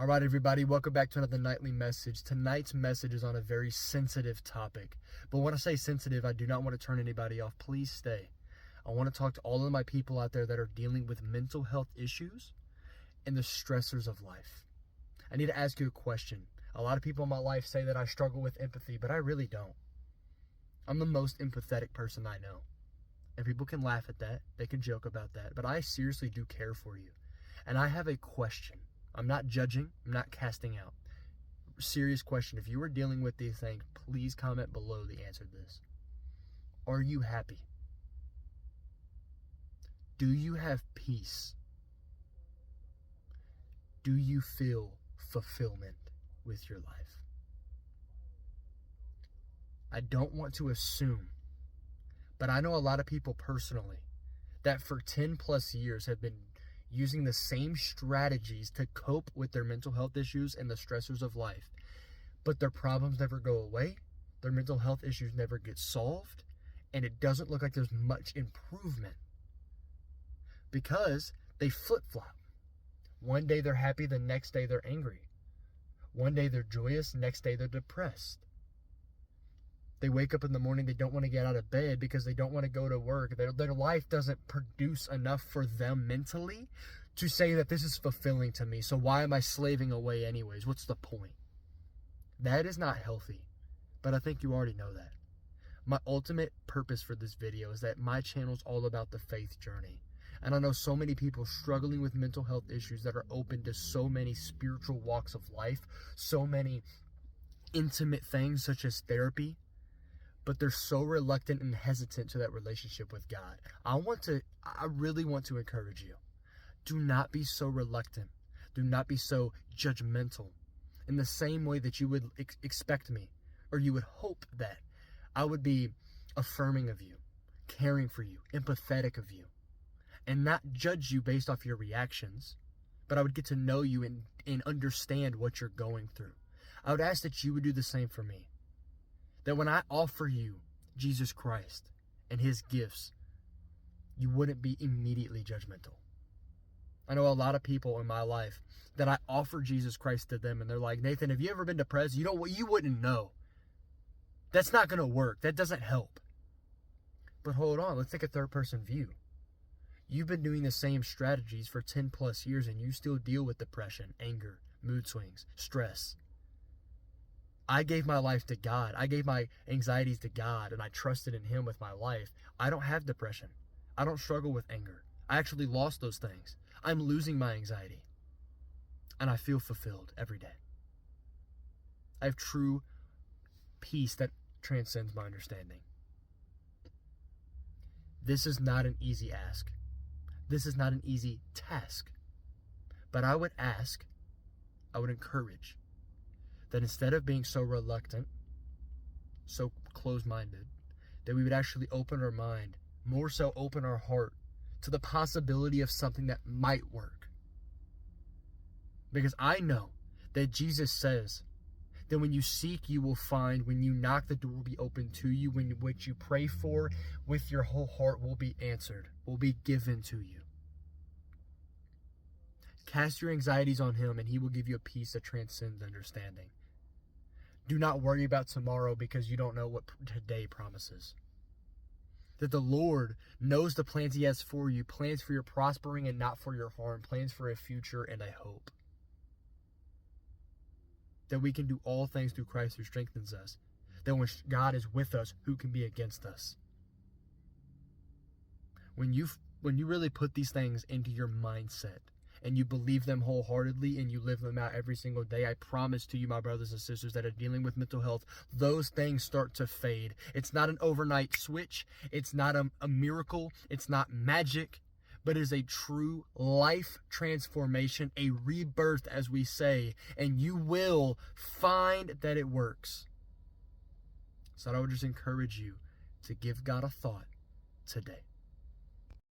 All right, everybody, welcome back to another nightly message. Tonight's message is on a very sensitive topic. But when I say sensitive, I do not want to turn anybody off. Please stay. I want to talk to all of my people out there that are dealing with mental health issues and the stressors of life. I need to ask you a question. A lot of people in my life say that I struggle with empathy, but I really don't. I'm the most empathetic person I know. And people can laugh at that. They can joke about that. But I seriously do care for you. And I have a question. I'm not judging. I'm not casting out. Serious question. If you are dealing with these things, please comment below the answer to this. Are you happy? Do you have peace? Do you feel fulfillment with your life? I don't want to assume, but I know a lot of people personally that for 10 plus years have been using the same strategies to cope with their mental health issues and the stressors of life. But their problems never go away, their mental health issues never get solved, and it doesn't look like there's much improvement because they flip-flop. One day they're happy, the next day they're angry. One day they're joyous, next day they're depressed. They wake up in the morning, they don't want to get out of bed because they don't want to go to work. Their life doesn't produce enough for them mentally to say that this is fulfilling to me. So why am I slaving away anyways? What's the point? That is not healthy. But I think you already know that. My ultimate purpose for this video is that my channel is all about the faith journey. And I know so many people struggling with mental health issues that are open to so many spiritual walks of life, so many intimate things such as therapy, but they're so reluctant and hesitant to that relationship with God. I really want to encourage you. Do not be so reluctant. Do not be so judgmental. In the same way that you would expect me, or you would hope that I would be affirming of you, caring for you, empathetic of you, and not judge you based off your reactions, but I would get to know you and understand what you're going through. I would ask that you would do the same for me. That when I offer you Jesus Christ and his gifts, you wouldn't be immediately judgmental. I know a lot of people in my life that I offer Jesus Christ to them and they're like, Nathan, have you ever been depressed? You wouldn't know. That's not going to work. That doesn't help. But hold on, let's take a third person view. You've been doing the same strategies for 10 plus years and you still deal with depression, anger, mood swings, stress. I gave my life to God. I gave my anxieties to God and I trusted in him with my life. I don't have depression. I don't struggle with anger. I actually lost those things. I'm losing my anxiety. And I feel fulfilled every day. I have true peace that transcends my understanding. This is not an easy ask. This is not an easy task. But I would encourage that instead of being so reluctant, so closed-minded, that we would actually open our mind, more so open our heart to the possibility of something that might work. Because I know that Jesus says that when you seek, you will find. When you knock, the door will be open to you. When what you pray for with your whole heart will be answered, will be given to you. Cast your anxieties on him and he will give you a peace that transcends understanding. Do not worry about tomorrow because you don't know what today promises. That the Lord knows the plans he has for you, plans for your prospering and not for your harm, plans for a future and a hope. That we can do all things through Christ who strengthens us. That when God is with us, who can be against us? When you really put these things into your mindset, and you believe them wholeheartedly and you live them out every single day, I promise to you, my brothers and sisters that are dealing with mental health, those things start to fade. It's not an overnight switch. It's not a miracle. It's not magic, but it is a true life transformation, a rebirth, as we say, and you will find that it works. So I would just encourage you to give God a thought today.